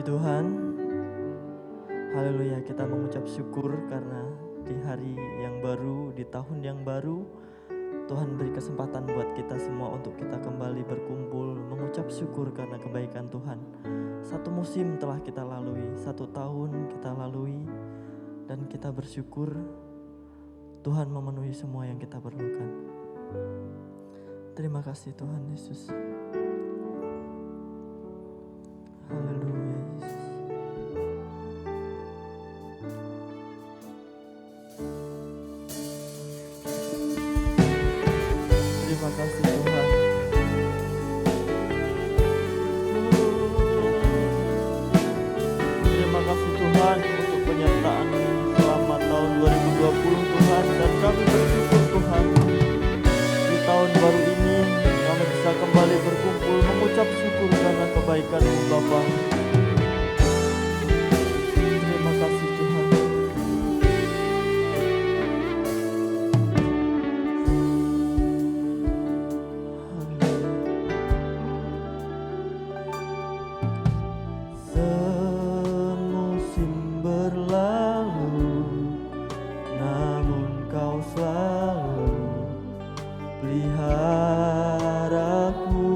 Puji Tuhan, haleluya, kita mengucap syukur karena di hari yang baru, di tahun yang baru, Tuhan beri kesempatan buat kita semua untuk kita kembali berkumpul, mengucap syukur karena kebaikan Tuhan. Satu musim telah kita lalui, 1 tahun kita lalui, dan kita bersyukur Tuhan memenuhi semua yang kita perlukan. Terima kasih Tuhan Yesus. Haleluya Yesus. Terima kasih Tuhan. Terima kasih Tuhan untuk penyertaan selama tahun 2020 Tuhan, dan kami bersyukur Tuhan di tahun baru ini kami bisa kembali berkumpul mengucap syukur karena kebaikan-Mu Bapa. Terima kasih Tuhan. Semusim berlalu, namun Kau selalu peliharaku.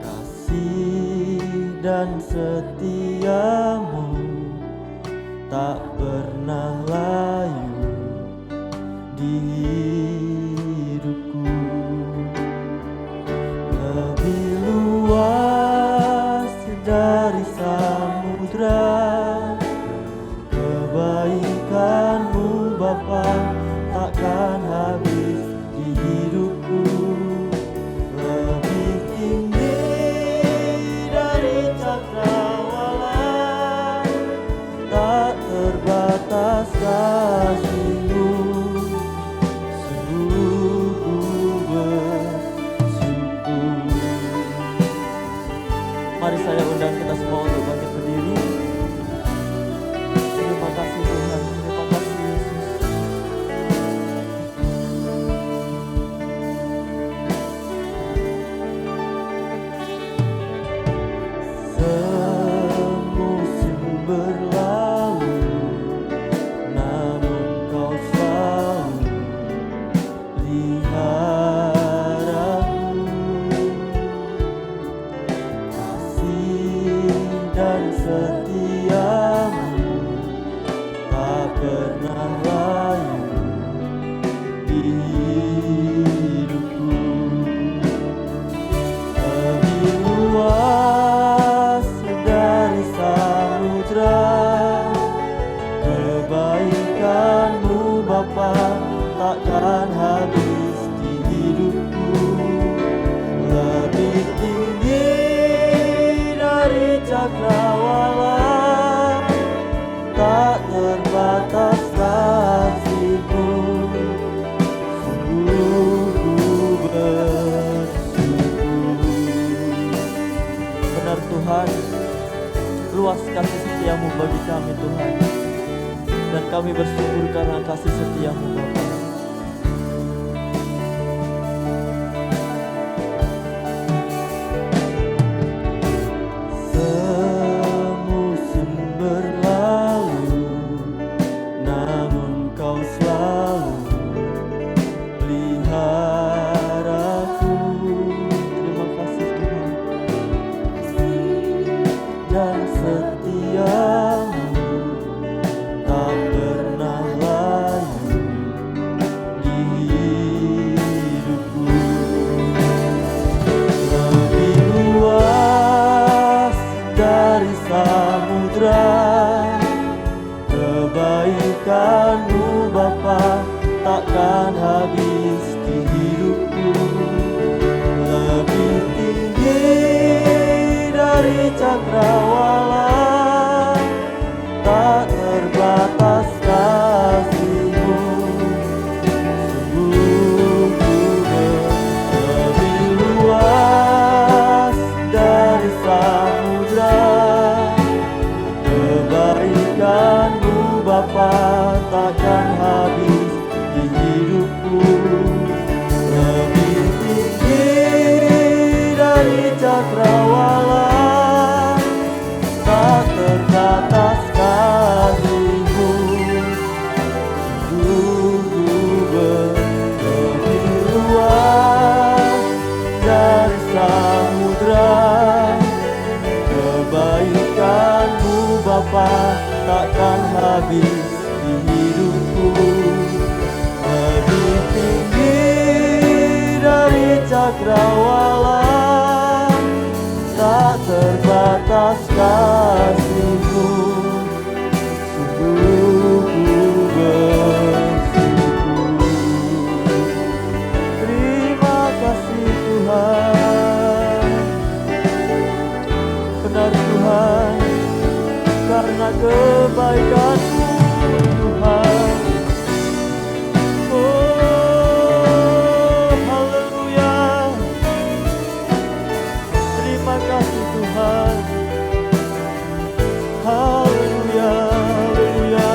Kasih dan setia-Mu tak pernah layu di hidupku. Lebih luas dari samudra, kebaikan-Mu Bapa takkan habis di hidupku. Lebih tinggi dari cakrawala, tak terbatas kasih-Mu. Sungguh ku bersyukur. Mari saya undang kita semua untuk bangkit berdiri. Terima kasih Tuhan, terima kasih Yesus. Semusim berlalu, namun Kau selalu peliharaku. Kasih dan setia-Mu tak pernah layu di hidupku. Lebih luas dari samudra, kebaikan-Mu Bapa takkan habis di hidupku. Lebih tinggi dari cakrawala, tak terbatas kasih-Mu. Sungguh ku bersyukur. Benar Tuhan, luas kasih setia-Mu bagi kami Tuhan, dan kami bersyukur karena kasih setia-Mu Bapa. Semusim berlalu, namun Kau selalu peliharaku. Terima kasih Tuhan. Dan setia-Mu tak pernah layu di hidupku. Lebih luas dari samudra, kebaikan-Mu Bapa takkan habis di hidupku. Lebih tinggi dari cakrawala, tak terbatas kasih-Mu. Sungguh ku lebih luas dari samudra, kebaikan-Mu Bapa takkan habis di hidupku. Lebih tinggi dari cakrawala, habis di hidupku, lebih tinggi dari cakrawala, tak terbatas kasih-Mu. Sungguh ku bersyukur. Terima kasih Tuhan, benar Tuhan, karena kebaikan-Mu Tuhan. Oh haleluya, terima kasih Tuhan. Haleluya, haleluya.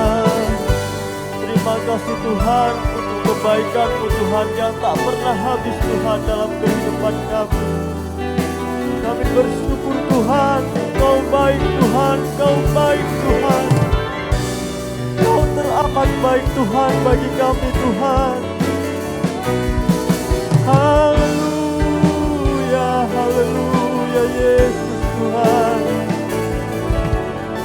Terima kasih Tuhan untuk kebaikan-Mu Tuhan yang tak pernah habis Tuhan dalam kehidupan kami. Kami bersyukur Tuhan, Kau baik Tuhan, Kau baik Tuhan. Kau teramat baik Tuhan bagi kami Tuhan. Haleluya, haleluya Yesus Tuhan.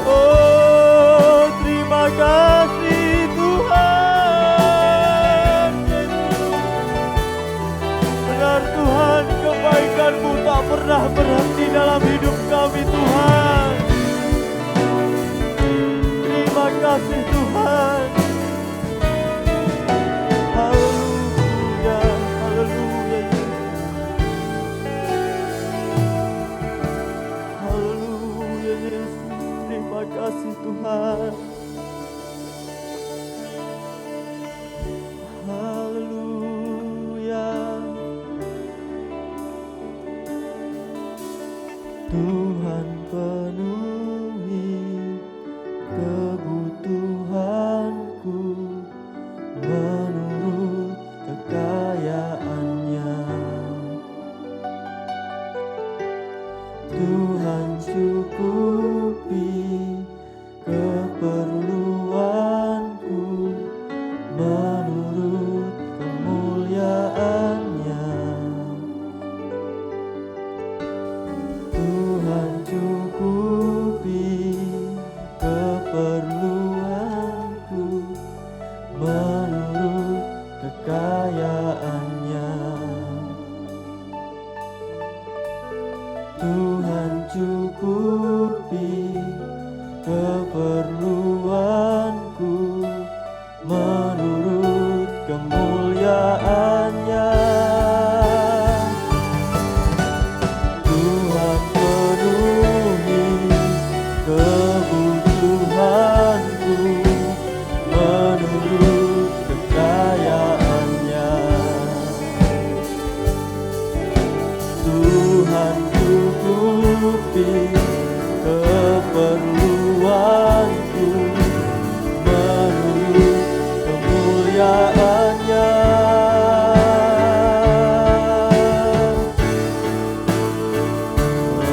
Oh terima kasih Tuhan. Benar Tuhan, kebaikan-Mu tak pernah berhenti dalam hidup kami Tuhan. Terima kasih Tuhan. Haleluya, haleluya Yesus. Haleluya Yesus. Terima kasih Tuhan. Haleluya. Tuhan penuhi kebutuhanku menurut kekayaan-Nya. Tuhan cukupi keperluanku menurut kemuliaan-Nya. Tuhan cukupi keperluanku menurut kekayaan-Nya. Tuhan cukupi keperluanku menurut kemuliaan-Nya. Tuhan penuhi kebutuhanku menurut kekayaan-Nya. Tuhan cukupi keperluanku menurut kemuliaan-Nya.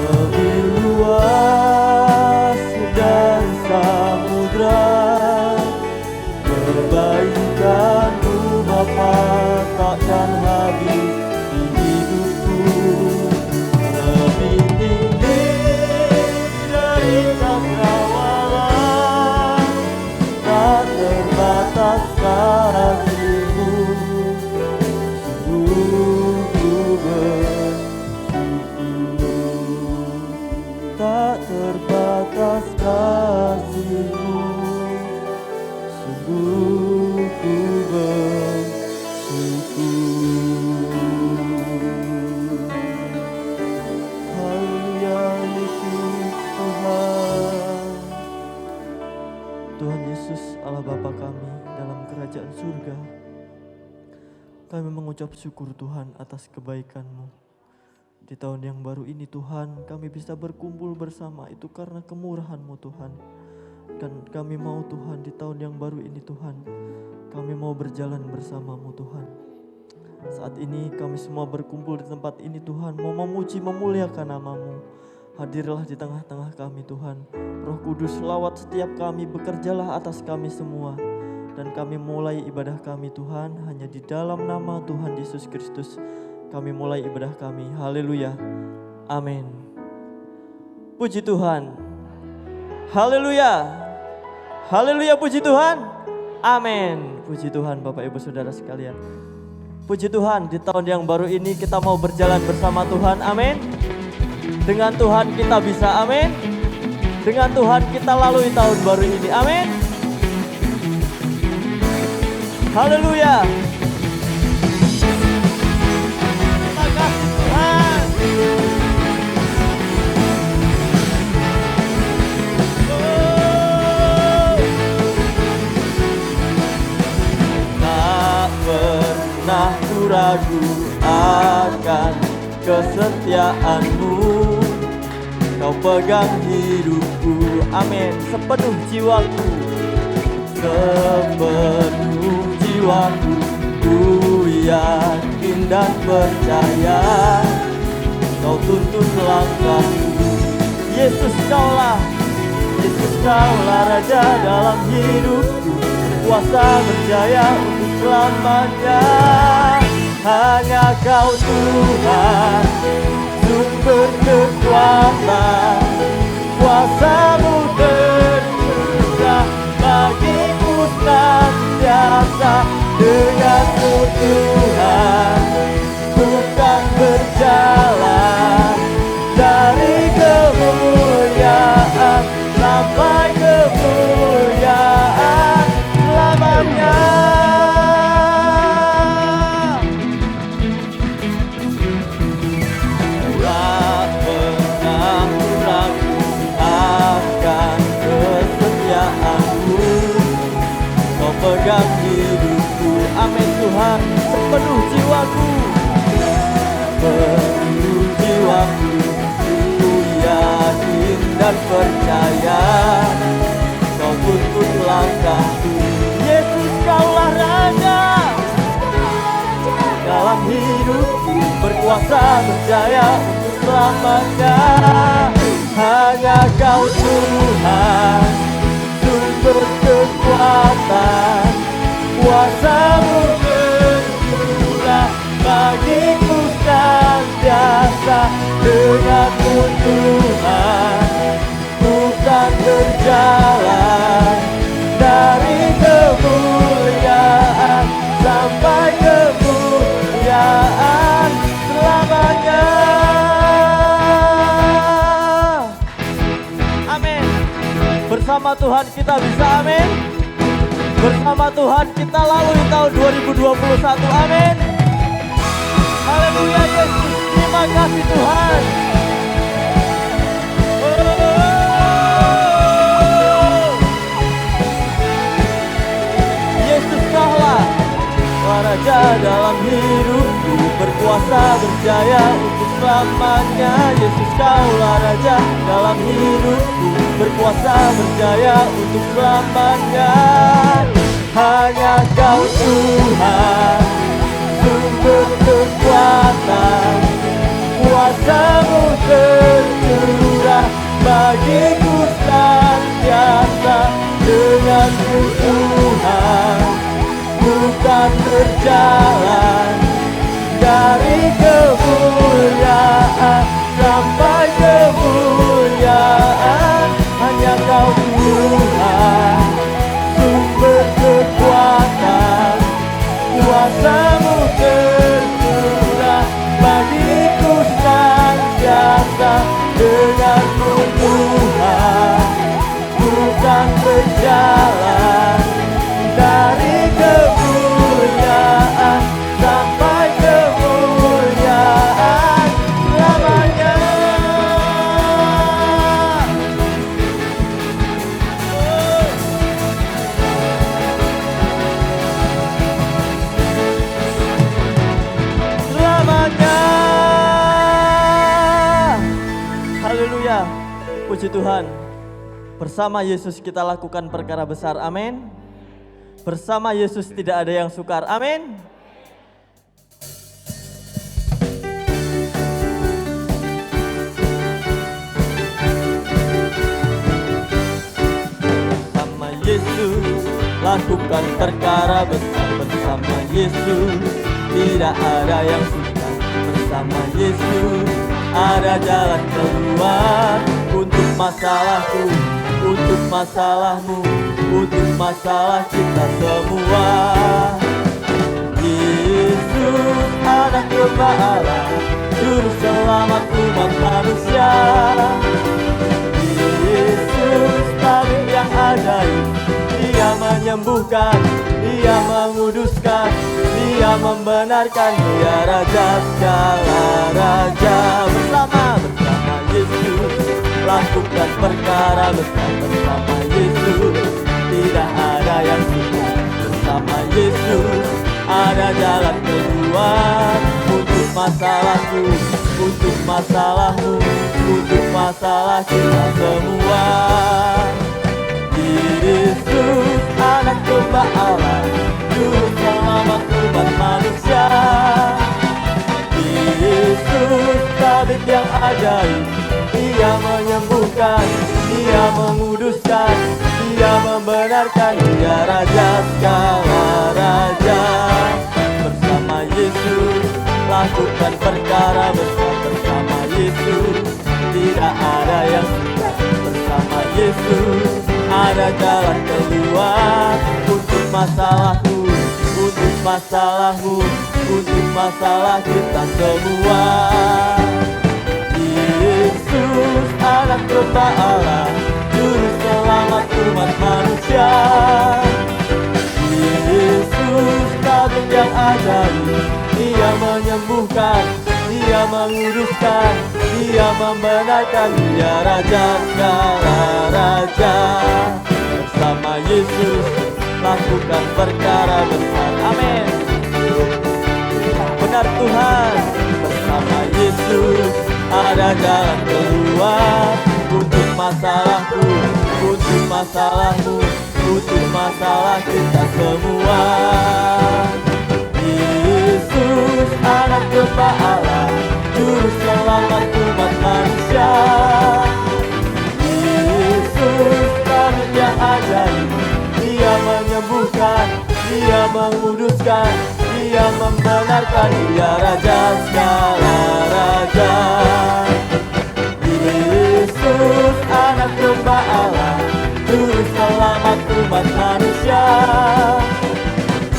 Lebih luas dari samudra kebaikan-Mu Bapa, takkan habis di hidupku. Lebih tinggi dari cakrawala, tak terbatas kasih-Mu. Sungguh ku bersyukur. Tak terbatas kasih-Mu. Sungguh ku bersyukur. Haleluya Yesus Tuhan. Tuhan Yesus Allah Bapa kami dalam kerajaan surga, kami mengucap syukur Tuhan atas kebaikan-Mu. Di tahun yang baru ini Tuhan, kami bisa berkumpul bersama itu karena kemurahan-Mu Tuhan. Dan kami mau Tuhan di tahun yang baru ini Tuhan, kami mau berjalan bersama-Mu Tuhan. Saat ini kami semua berkumpul di tempat ini Tuhan, mau memuji memuliakan nama-Mu. Hadirlah di tengah-tengah kami Tuhan. Roh Kudus lawat setiap kami, bekerjalah atas kami semua. Dan kami mulai ibadah kami Tuhan, hanya di dalam nama Tuhan Yesus Kristus kami mulai ibadah kami. Haleluya, amin. Puji Tuhan, haleluya. Haleluya, puji Tuhan. Amin. Puji Tuhan Bapak Ibu Saudara sekalian. Puji Tuhan, di tahun yang baru ini kita mau berjalan bersama Tuhan. Amin. Dengan Tuhan kita bisa, amin. Dengan Tuhan kita lalui tahun baru ini, amin. Haleluya. Terima kasih Tuhan. Tak pernah ku ragu akan kesetiaanmu. Kau pegang hidupku, amin, sepenuh jiwaku. Sepenuh jiwaku, ku yakin dan percaya. Kau tuntun langkahku, Yesus kaulah Raja dalam hidupku. Kuasa berjaya untuk selamanya. Hanya Kau Tuhan, sumber kekuatan. Kuasa-Mu tercurah bagiku senantiasa. Denganmu Tuhan, ku kan berjalan dari kemuliaan sampai kemuliaan selamanya. Tak pernah ragu akan kesetiaanmu. Kau pegang hidupku, amin Tuhan, sepenuh jiwaku. Sepenuh jiwaku, ku yakin dan percaya. Kau tuntun langkahku, Yesus kaulah Raja dalam hidupku. Berkuasa berjaya untuk selamanya. Hanya Kau Tuhan, sumber kekuatan. Kuasa-Mu tercurah bagiku senantiasa. Denganmu Tuhan, ku kan berjalan dari kemuliaan sampai kemuliaan selamanya. Amin. Bersama Tuhan kita bisa, amin. Bersama Tuhan kita lalui tahun 2021, amin. Haleluya Yesus, terima kasih Tuhan. Yesus kaulah Raja dalam hidupku. Berkuasa berjaya untuk selamanya. Yesus kaulah Raja dalam hidupku. Berkuasa berjaya untuk selamanya. Hanya Kau Tuhan, sumber kekuatan. Kuasa-Mu tercurah bagiku senantiasa. Denganmu Tuhan, ku kan berjalan dari kemuliaan sampai kemuliaan. Hanya Kau Tuhan, sumber kekuatan. Kuasa-Mu tercurah bagiku senantiasa. Denganmu Tuhan, ku kan berjalan dari kemuliaan sampai kemuliaan selamanya. Selamanya. Haleluya. Puji Tuhan. Bersama Yesus kita lakukan perkara besar, amin. Bersama Yesus tidak ada yang sukar, amin. Bersama Yesus lakukan perkara besar. Bersama Yesus tidak ada yang sukar. Bersama Yesus ada jalan keluar untuk masalahku, untuk masalahmu. untuk masalah kita semua. Yesus anak domba Allah, juru selamat umat manusia. Yesus tabib yang ajaib, Dia menyembuhkan, Dia menguduskan, Dia membenarkan, Dia Raja segala raja. Bersama Yesus lakukan perkara besar. Bersama Yesus tidak ada yang sulit. Bersama Yesus ada jalan keluar untuk masalahku, untuk masalahmu, untuk masalah kita semua. Yesus anak domba Allah, juru selamat umat manusia. Yesus tabib yang ajaib, Dia menyembuhkan, Dia menguduskan, Dia membenarkan, Dia Raja segala raja. Bersama Yesus lakukan perkara besar. Bersama Yesus tidak ada yang sulit. Bersama Yesus ada jalan keluar untuk masalahku, untuk masalahmu, untuk masalah kita semua. Yesus anak domba Allah, juru selamat umat manusia. Yesus tabib yang ajaib, Dia menyembuhkan, Dia menguduskan, Dia membenarkan, Dia Raja segala raja. Bersama Yesus lakukan perkara besar. Amin. Benar Tuhan, bersama Yesus ada jalan keluar untuk masalahku, untuk masalahmu, untuk masalah kita semua. Yesus anak domba Allah, juru selamat umat manusia. Yesus tabib yang ajaib, Dia menyembuhkan, Dia menguduskan, Dia membenarkan, Dia Raja segala raja. Yesus anak domba Allah, juru selamat umat manusia.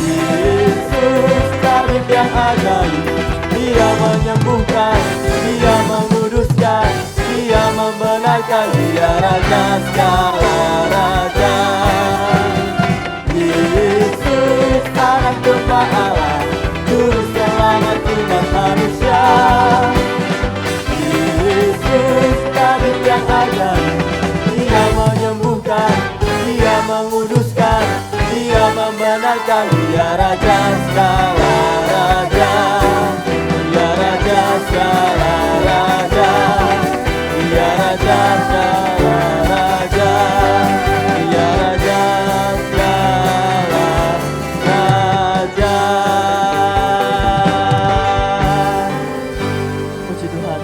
Yesus tabib yang ajaib, Dia menyembuhkan, Dia menguduskan, Dia membenarkan, Dia Raja segala raja. Yesus anak domba Allah, juru selamat umat manusia. Yesus tabib yang ajaib, Dia menyembuhkan, Dia menguduskan, Dia membenarkan, Dia Raja segala raja. Dia Raja segala raja, Dia Raja segala raja, Dia Raja segala raja. Puji Tuhan.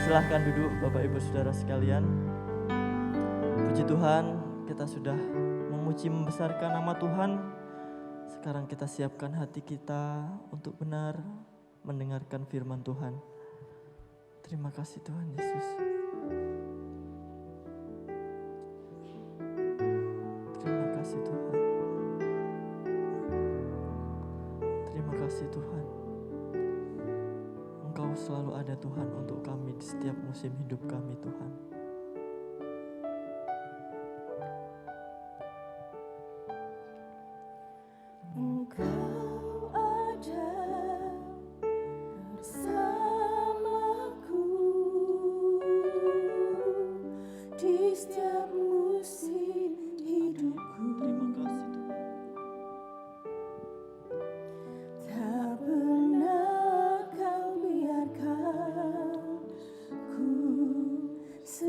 Silahkan duduk Bapak Ibu Saudara sekalian. Puji Tuhan, kita sudah memuji membesarkan nama Tuhan. Sekarang kita siapkan hati kita untuk benar mendengarkan firman Tuhan. Terima kasih Tuhan Yesus. Terima kasih Tuhan. Terima kasih Tuhan. Engkau selalu ada Tuhan untuk kami di setiap musim hidup kami Tuhan. So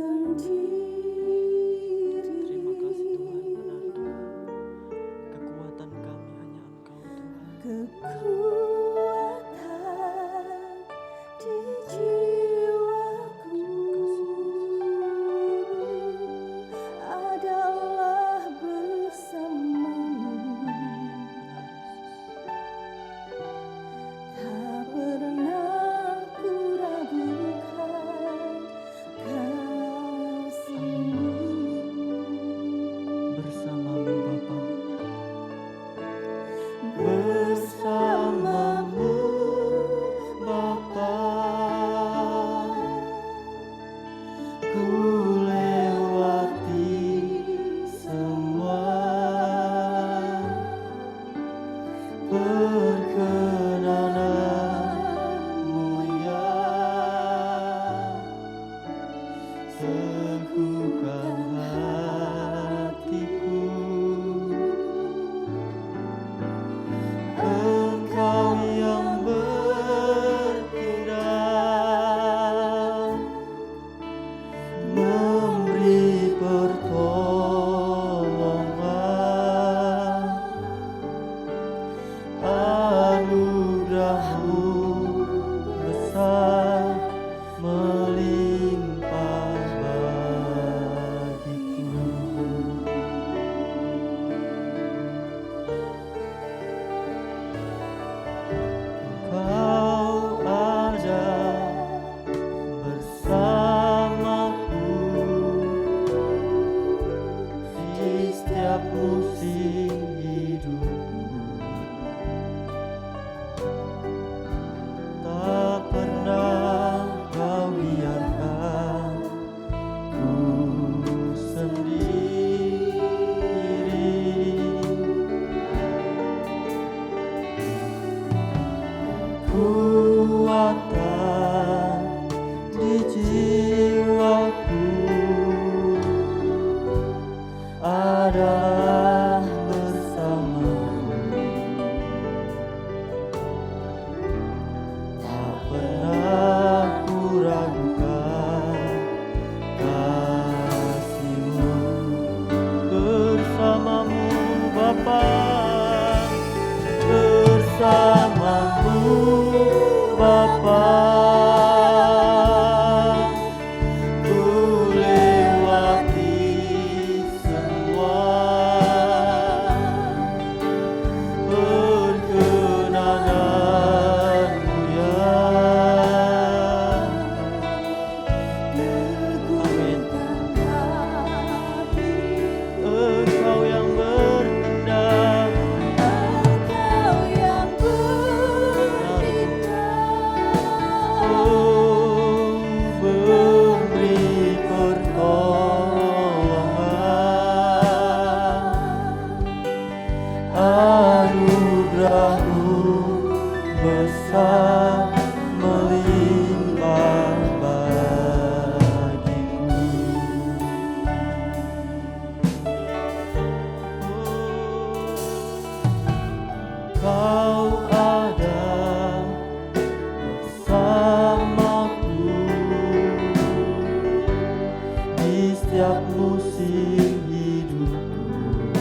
setiap musim hidupku.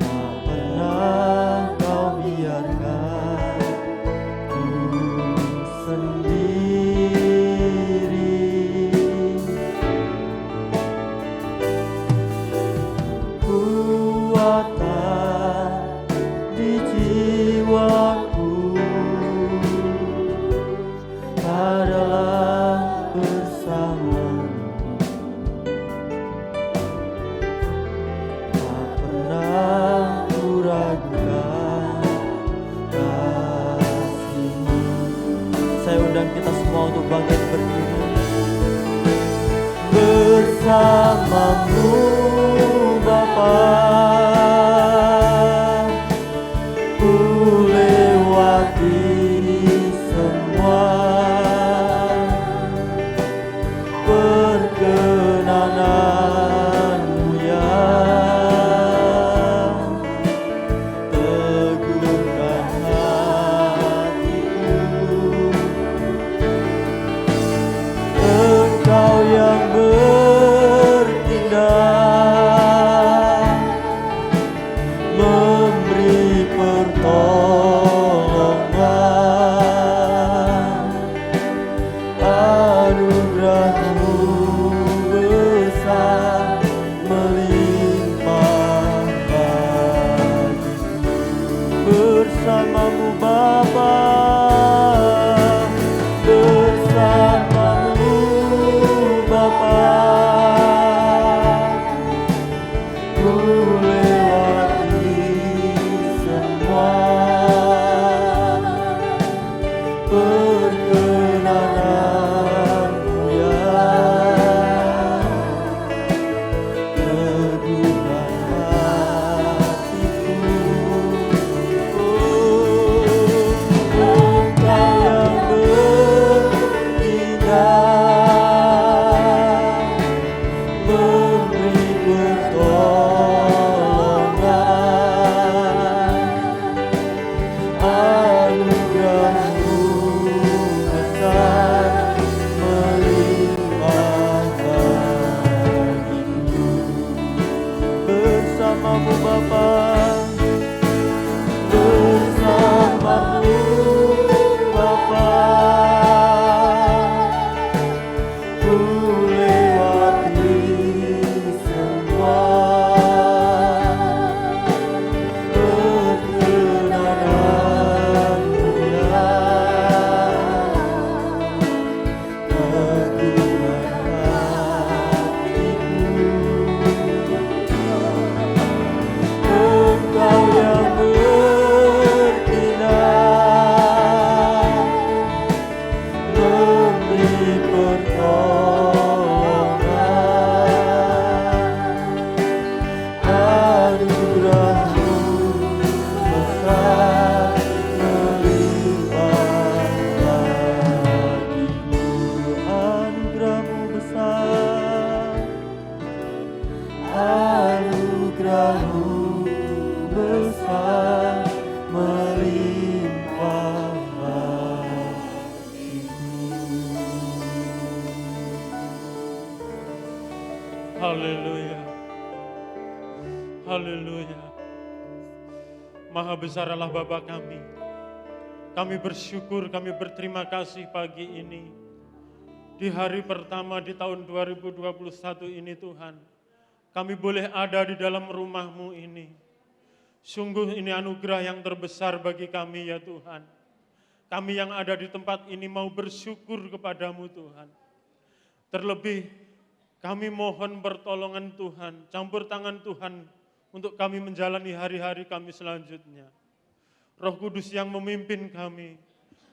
Tak pernah kau biarkan ku sendiri. Kuatan di jiwaku adalah bersamamu. Tak pernah ku ragukan kasih-Mu. Saya undang kita semua untuk bangkit berdiri. Bersamamu Bapa, ku lewati semua perkenananmu yang teguhkan hatiku. Engkau yang bertindak, memberi pertolongan, anugerah-Mu besar melimpah bagiku. Bersamamu Bapa, bersamamu Bapa, ku lewati semua perkenananmu yang teguhkan hatiku. Engkau yang bertindak, memberi pertolongan, anugerah-Mu besar melimpah bagiku. Bersamamu Bapa, bersamamu Bapa, ku lewati semua perkenananmu yang teguhkan hatiku. Engkau yang bertindak, memberi pertolongan, anugerah-Mu besar melimpah bagiku. Anugerah-Mu besar, anugerah-Mu besar melimpah bagiku. Haleluya. Haleluya. Maha besar Allah Bapa kami. Kami bersyukur, kami berterima kasih pagi ini. Di hari pertama di tahun 2021 ini Tuhan. Kami boleh ada di dalam rumah-Mu ini. Sungguh ini anugerah yang terbesar bagi kami ya Tuhan. Kami yang ada di tempat ini mau bersyukur kepadamu Tuhan. Terlebih kami mohon pertolongan Tuhan, campur tangan Tuhan untuk kami menjalani hari-hari kami selanjutnya. Roh Kudus yang memimpin kami,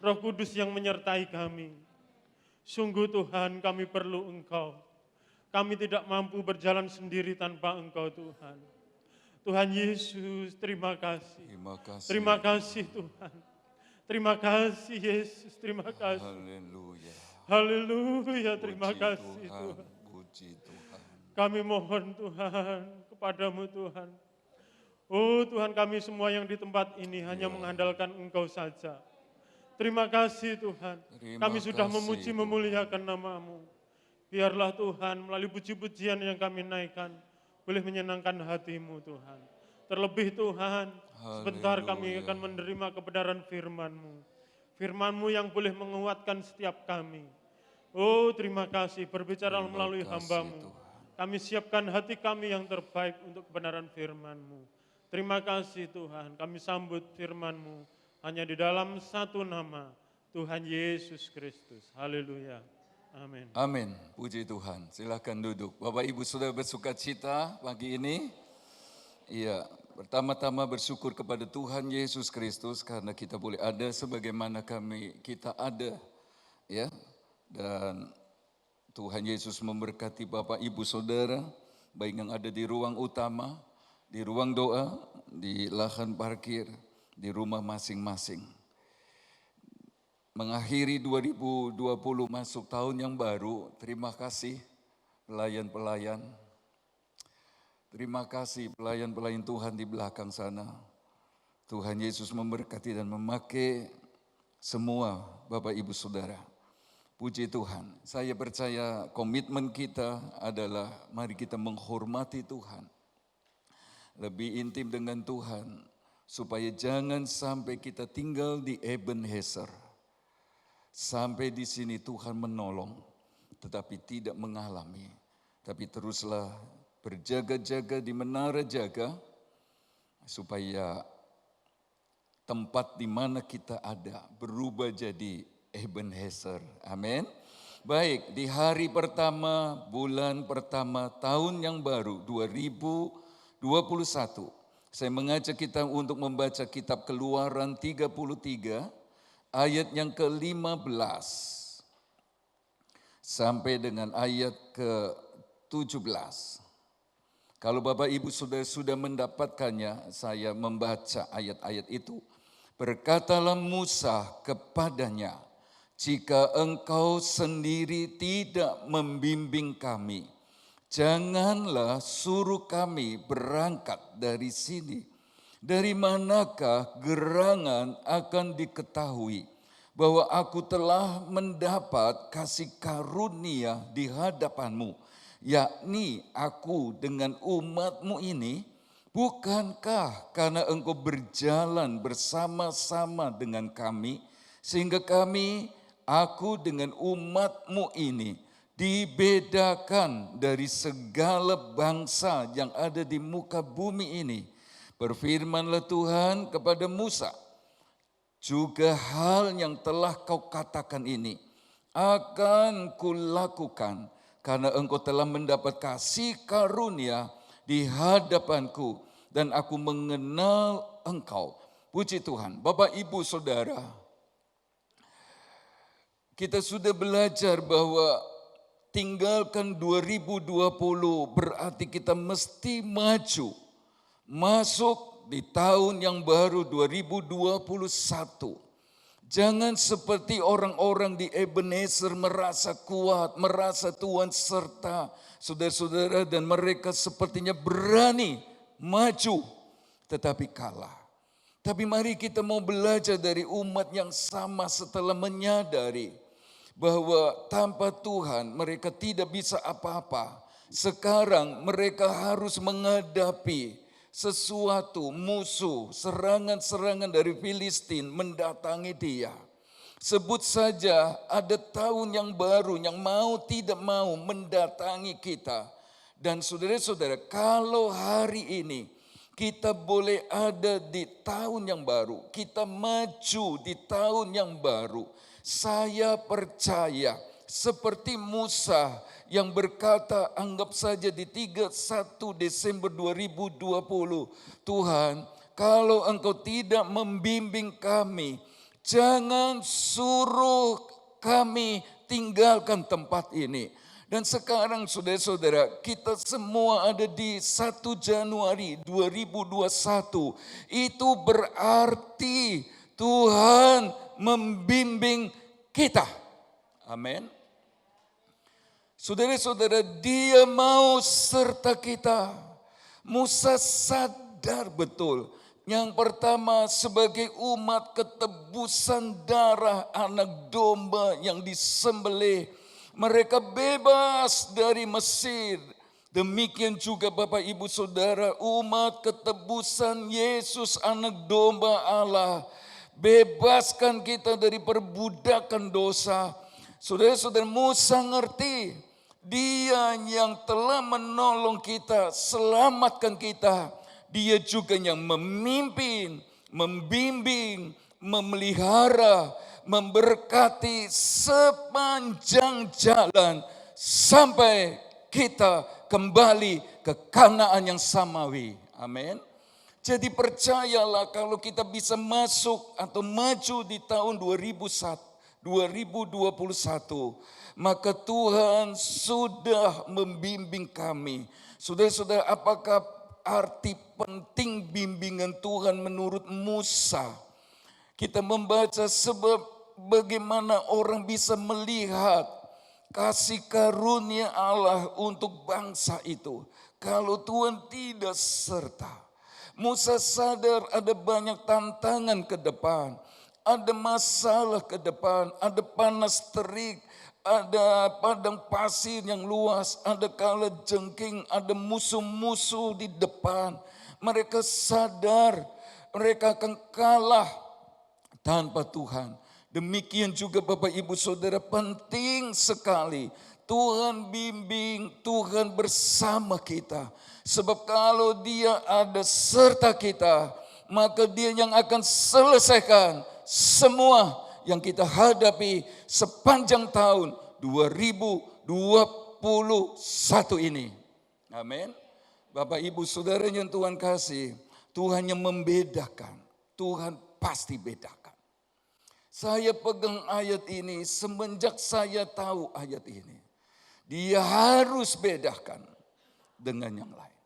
Roh Kudus yang menyertai kami. Sungguh Tuhan kami perlu Engkau. Kami tidak mampu berjalan sendiri tanpa Engkau Tuhan. Tuhan Yesus, terima kasih. Terima kasih Tuhan. Terima kasih Yesus, terima kasih. Haleluya. Haleluya, terima Puji kasih Tuhan, Tuhan. puji Tuhan. Kami mohon Tuhan kepadamu Tuhan. Oh Tuhan, kami semua yang di tempat ini hanya mengandalkan Engkau saja. Terima kasih Tuhan. Terima Kami sudah kasih, memuji Tuhan. memuliakan nama-Mu. Biarlah Tuhan melalui puji-pujian yang kami naikkan, boleh menyenangkan hati-Mu Tuhan. Terlebih Tuhan, sebentar kami akan menerima kebenaran firman-Mu. Firman-Mu yang boleh menguatkan setiap kami. Oh terima kasih, berbicara melalui hamba-Mu. Kami siapkan hati kami yang terbaik untuk kebenaran firman-Mu. Terima kasih Tuhan, kami sambut firman-Mu hanya di dalam satu nama, Tuhan Yesus Kristus. Haleluya. Amin. Amin. Puji Tuhan. Silakan duduk. Bapak Ibu sudah bersuka cita pagi ini? Iya. Pertama-tama bersyukur kepada Tuhan Yesus Kristus karena kita boleh ada sebagaimana kita ada, ya. Dan Tuhan Yesus memberkati Bapak Ibu Saudara, baik yang ada di ruang utama, di ruang doa, di lahan parkir, di rumah masing-masing. Mengakhiri 2020 masuk tahun yang baru, terima kasih pelayan-pelayan. Terima kasih pelayan-pelayan Tuhan di belakang sana. Tuhan Yesus memberkati dan memakai semua Bapak Ibu Saudara. Puji Tuhan, saya percaya komitmen kita adalah mari kita menghormati Tuhan. Lebih intim dengan Tuhan, supaya jangan sampai kita tinggal di Ebenezer. Sampai di sini Tuhan menolong, tetapi tidak mengalami. Tapi teruslah berjaga-jaga di menara jaga, supaya tempat di mana kita ada berubah jadi Ebenezer. Amin. Baik, di hari pertama, bulan pertama, tahun yang baru 2021, saya mengajak kita untuk membaca kitab Keluaran 33, ayat yang ke-15 sampai dengan ayat ke-17. Kalau Bapak Ibu sudah mendapatkannya, saya membaca ayat-ayat itu. Berkatalah Musa kepadanya, jika engkau sendiri tidak membimbing kami, janganlah suruh kami berangkat dari sini. Dari manakah gerangan akan diketahui bahwa aku telah mendapat kasih karunia di hadapanmu, yakni aku dengan umatmu ini? Bukankah karena engkau berjalan bersama-sama dengan kami, sehingga aku dengan umatmu ini dibedakan dari segala bangsa yang ada di muka bumi ini? Berfirmanlah Tuhan kepada Musa, juga hal yang telah kau katakan ini akan kulakukan, karena engkau telah mendapat kasih karunia di hadapanku dan aku mengenal engkau. Puji Tuhan. Bapak Ibu Saudara, kita sudah belajar bahwa tinggalkan 2020 berarti kita mesti maju. Masuk di tahun yang baru 2021. Jangan seperti orang-orang di Ebenezer merasa kuat, merasa Tuhan serta saudara-saudara, dan mereka sepertinya berani maju tetapi kalah. Tapi mari kita mau belajar dari umat yang sama setelah menyadari bahwa tanpa Tuhan mereka tidak bisa apa-apa. Sekarang mereka harus menghadapi sesuatu, musuh, serangan-serangan dari Filistin mendatangi dia. Sebut saja ada tahun yang baru yang mau tidak mau mendatangi kita. Dan saudara-saudara, kalau hari ini kita boleh ada di tahun yang baru, kita maju di tahun yang baru, saya percaya seperti Musa yang berkata, anggap saja di 31 Desember 2020, Tuhan, kalau engkau tidak membimbing kami, jangan suruh kami tinggalkan tempat ini. Dan sekarang saudara-saudara, kita semua ada di 1 Januari 2021. Itu berarti Tuhan membimbing kita. Amin. Saudara-saudara, Dia mau serta kita. Musa sadar betul. Yang pertama, sebagai umat ketebusan darah anak domba yang disembelih, Mereka bebas dari Mesir. Demikian juga Bapak Ibu Saudara, umat ketebusan Yesus anak domba Allah. Bebaskan kita dari perbudakan dosa. Saudara-saudara, Musa ngerti, Dia yang telah menolong kita, selamatkan kita. Dia juga yang memimpin, membimbing, memelihara, memberkati sepanjang jalan sampai kita kembali ke Kanaan yang samawi. Amin. Jadi percayalah kalau kita bisa masuk atau maju di tahun 2021, maka Tuhan sudah membimbing kami. Saudara-saudara, apakah arti penting bimbingan Tuhan menurut Musa? Kita membaca sebab bagaimana orang bisa melihat kasih karunia Allah untuk bangsa itu kalau Tuhan tidak serta. Musa sadar ada banyak tantangan ke depan, ada masalah ke depan, ada panas terik, ada padang pasir yang luas, ada kala jengking, ada musuh-musuh di depan. Mereka sadar mereka akan kalah tanpa Tuhan. Demikian juga Bapak Ibu Saudara, penting sekali Tuhan bimbing, Tuhan bersama kita. Sebab kalau Dia ada serta kita, maka Dia yang akan selesaikan semua yang kita hadapi sepanjang tahun 2021 ini. Amin. Bapak Ibu Saudara yang Tuhan kasih, Tuhan yang membedakan, Tuhan pasti bedakan. Saya pegang ayat ini semenjak saya tahu ayat ini. Dia harus bedakan dengan yang lain.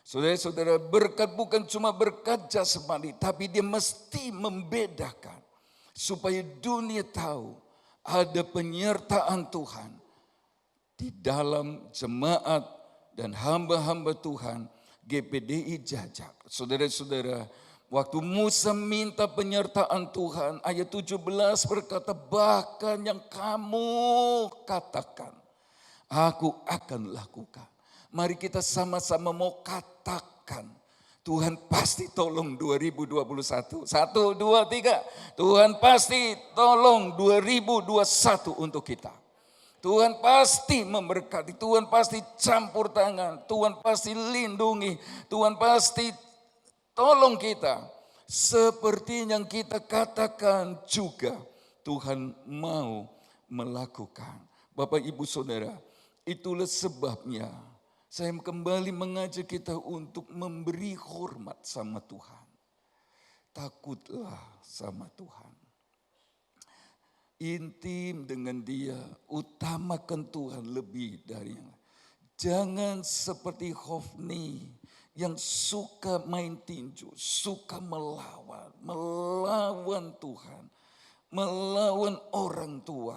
Saudara-saudara, berkat bukan cuma berkat jasmani, tapi dia mesti membedakan. Supaya dunia tahu ada penyertaan Tuhan di dalam jemaat dan hamba-hamba Tuhan GPDI Jajak. Saudara-saudara, waktu Musa minta penyertaan Tuhan, ayat 17 berkata, bahkan yang kamu katakan, aku akan lakukan. Mari kita sama-sama mau katakan, Tuhan pasti tolong 2021. 1, 2, 3. Tuhan pasti tolong 2021 untuk kita. Tuhan pasti memberkati, Tuhan pasti campur tangan, Tuhan pasti lindungi, Tuhan pasti tolong kita. Seperti yang kita katakan juga Tuhan mau melakukan. Bapak Ibu Saudara, itulah sebabnya saya kembali mengajak kita untuk memberi hormat sama Tuhan. Takutlah sama Tuhan. Intim dengan Dia, utamakan Tuhan lebih dari yang lain. Jangan seperti Hofni yang suka main tinju, suka melawan Tuhan, melawan orang tua,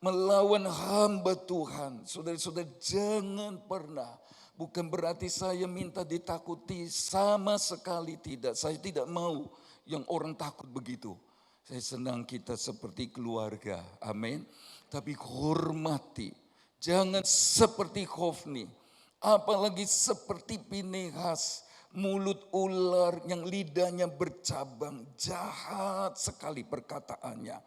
melawan hamba Tuhan. Saudara-saudara, jangan pernah. Bukan berarti saya minta ditakuti, sama sekali tidak. Saya tidak mau yang orang takut begitu. Saya senang kita seperti keluarga, amin. Tapi hormati, jangan seperti Hofni, apalagi seperti Pinehas, mulut ular yang lidahnya bercabang, jahat sekali perkataannya.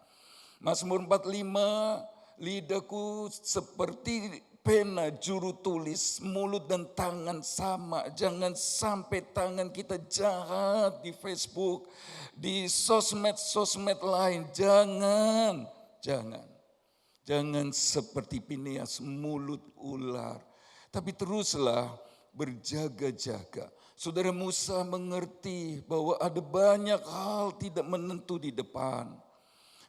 Mazmur 45, lidahku seperti pena juru tulis, mulut dan tangan sama. Jangan sampai tangan kita jahat di Facebook, di sosmed lain. Jangan seperti Pinehas, mulut ular. Tapi teruslah berjaga-jaga. Saudara Musa mengerti bahwa ada banyak hal tidak menentu di depan.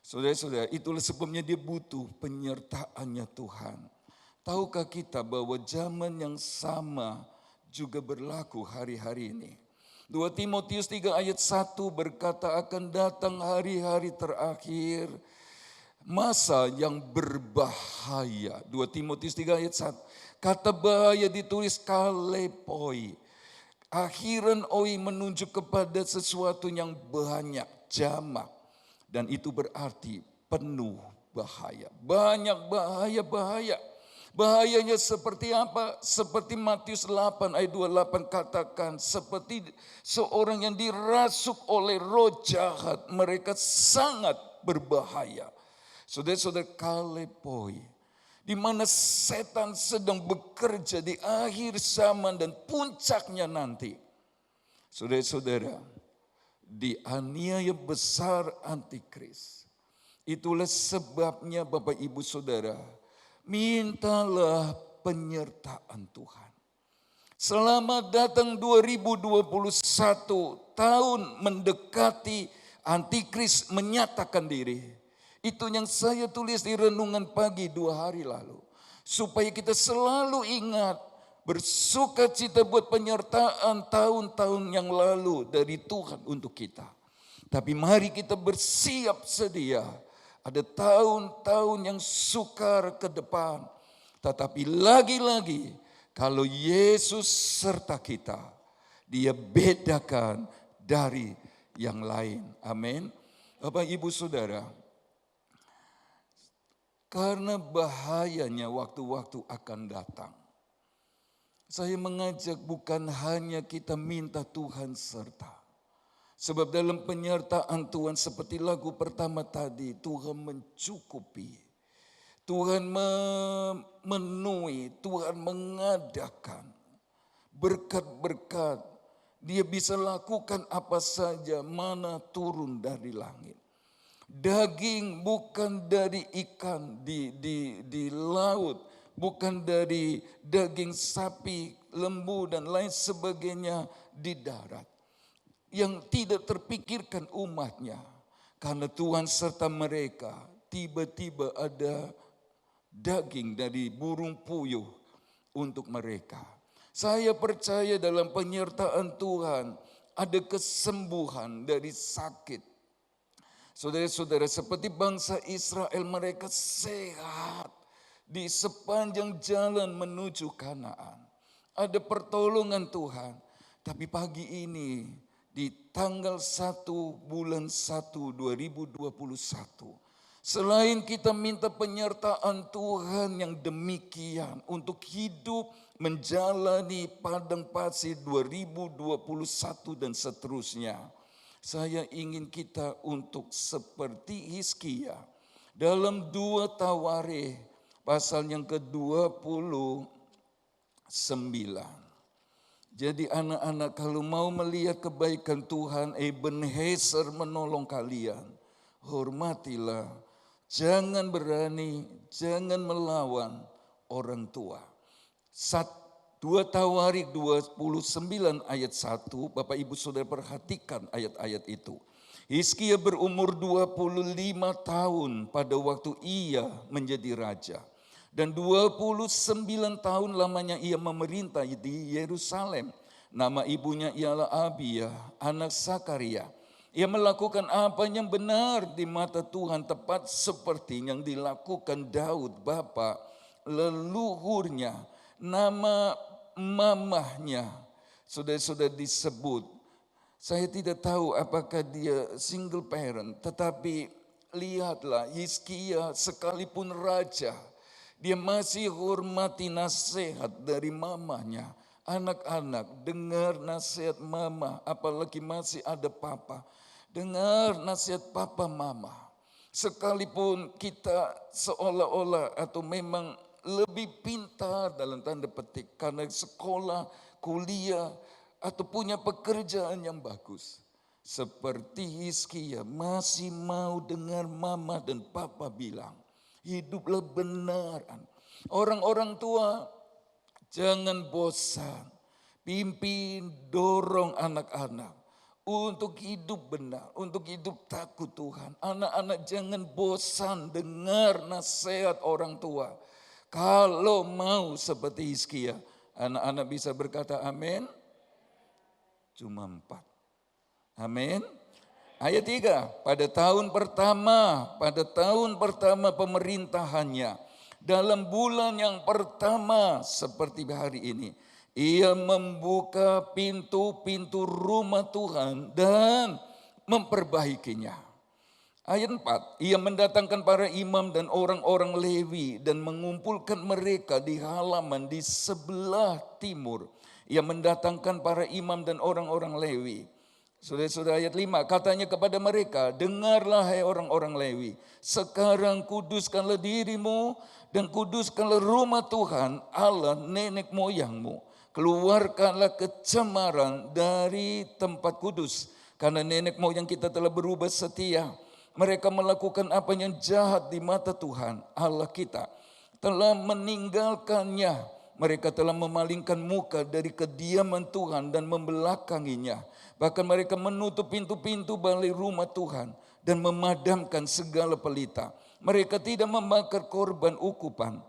Saudara-saudara, itulah sebabnya dia butuh penyertaannya Tuhan. Tahukah kita bahwa zaman yang sama juga berlaku hari-hari ini? 2 Timotius 3 ayat 1 berkata akan datang hari-hari terakhir, masa yang berbahaya. 2 Timotius 3 ayat 1. Kata bahaya ditulis kalepoi. Akhiran oi menunjuk kepada sesuatu yang banyak, jamak. Dan itu berarti penuh bahaya. Banyak bahaya-bahaya. Bahayanya seperti apa? Seperti Matius 8 ayat 28 katakan, seperti seorang yang dirasuk oleh roh jahat, mereka sangat berbahaya. Saudara-saudara, kalepoi, di mana setan sedang bekerja di akhir zaman dan puncaknya nanti. Saudara-saudara, dianiaya besar antikris. Itulah sebabnya Bapak Ibu Saudara, mintalah penyertaan Tuhan. Selamat datang 2021, tahun mendekati antikris menyatakan diri. Itu yang saya tulis di renungan pagi 2 hari lalu. Supaya kita selalu ingat, bersuka cita buat penyertaan tahun-tahun yang lalu dari Tuhan untuk kita. Tapi mari kita bersiap sedia. Ada tahun-tahun yang sukar ke depan. Tetapi lagi-lagi kalau Yesus serta kita, Dia bedakan dari yang lain. Amin. Bapak Ibu Saudara, karena bahayanya waktu-waktu akan datang, saya mengajak bukan hanya kita minta Tuhan serta. Sebab dalam penyertaan Tuhan seperti lagu pertama tadi, Tuhan mencukupi, Tuhan memenuhi, Tuhan mengadakan berkat-berkat. Dia bisa lakukan apa saja, mana turun dari langit. Daging bukan dari ikan di laut, bukan dari daging sapi, lembu dan lain sebagainya di darat. Yang tidak terpikirkan umatnya. Karena Tuhan serta mereka, tiba-tiba ada daging dari burung puyuh untuk mereka. Saya percaya dalam penyertaan Tuhan ada kesembuhan dari sakit. Saudara-saudara, seperti bangsa Israel, mereka sehat di sepanjang jalan menuju Kanaan. Ada pertolongan Tuhan. Tapi pagi ini, di tanggal 1 bulan 1 2021, selain kita minta penyertaan Tuhan yang demikian untuk hidup menjalani padang pasir 2021 dan seterusnya, saya ingin kita untuk seperti Hizkia dalam 2 Tawarikh pasal yang ke-29. Jadi anak-anak, kalau mau melihat kebaikan Tuhan, Ebenezer menolong kalian, hormatilah, jangan berani, jangan melawan orang tua. 2 Tawarikh 29 ayat 1, Bapak Ibu Saudara perhatikan ayat-ayat itu. Hizkia berumur 25 tahun pada waktu ia menjadi raja. Dan 29 tahun lamanya ia memerintah di Yerusalem. Nama ibunya ialah Abia, anak Sakaria. Ia melakukan apa yang benar di mata Tuhan, tepat seperti yang dilakukan Daud bapa leluhurnya. Nama mamahnya sudah disebut. Saya tidak tahu apakah dia single parent, tetapi lihatlah Hizkia sekalipun raja, dia masih hormati nasihat dari mamanya. Anak-anak, dengar nasihat mama, apalagi masih ada papa. Dengar nasihat papa mama. Sekalipun kita seolah-olah atau memang lebih pintar dalam tanda petik karena sekolah, kuliah, atau punya pekerjaan yang bagus. Seperti Hizkia masih mau dengar mama dan papa bilang, hiduplah benar. Orang-orang tua jangan bosan, pimpin, dorong anak-anak untuk hidup benar, untuk hidup takut Tuhan. Anak-anak jangan bosan dengar nasihat orang tua. Kalau mau seperti Hizkia, anak-anak bisa berkata amin. Cuma 4. Amin. Ayat 3, pada tahun pertama pemerintahannya, dalam bulan yang pertama seperti hari ini, ia membuka pintu-pintu rumah Tuhan dan memperbaikinya. Ayat 4, ia mendatangkan para imam dan orang-orang Lewi dan mengumpulkan mereka di halaman di sebelah timur. Ia mendatangkan para imam dan orang-orang Lewi. Saudara-saudara, ayat 5, katanya kepada mereka, dengarlah hai orang-orang Lewi, sekarang kuduskanlah dirimu dan kuduskanlah rumah Tuhan Allah nenek moyangmu. Keluarkanlah kecemaran dari tempat kudus, karena nenek moyang kita telah berubah setia. Mereka melakukan apa yang jahat di mata Tuhan Allah kita, telah meninggalkannya. Mereka telah memalingkan muka dari kediaman Tuhan dan membelakanginya. Bahkan mereka menutup pintu-pintu balik rumah Tuhan dan memadamkan segala pelita. Mereka tidak membakar korban ukupan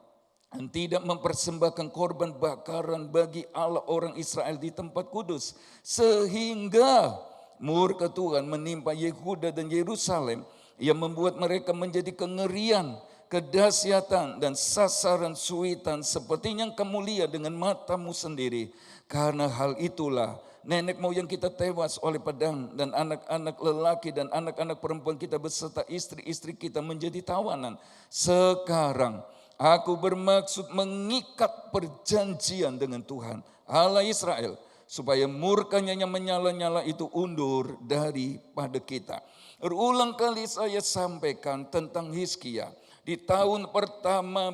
dan tidak mempersembahkan korban bakaran bagi Allah orang Israel di tempat kudus. Sehingga murka Tuhan menimpa Yehuda dan Yerusalem. Ia membuat mereka menjadi kengerian, kedahsyatan dan sasaran suitan seperti yang kamu lihat dengan matamu sendiri. Karena hal itulah nenek moyang kita tewas oleh pedang dan anak-anak lelaki dan anak-anak perempuan kita beserta istri-istri kita menjadi tawanan. Sekarang aku bermaksud mengikat perjanjian dengan Tuhan Allah Israel, supaya murkanya yang menyala-nyala itu undur daripada kita. Berulang kali saya sampaikan tentang Hizkia. Di tahun pertama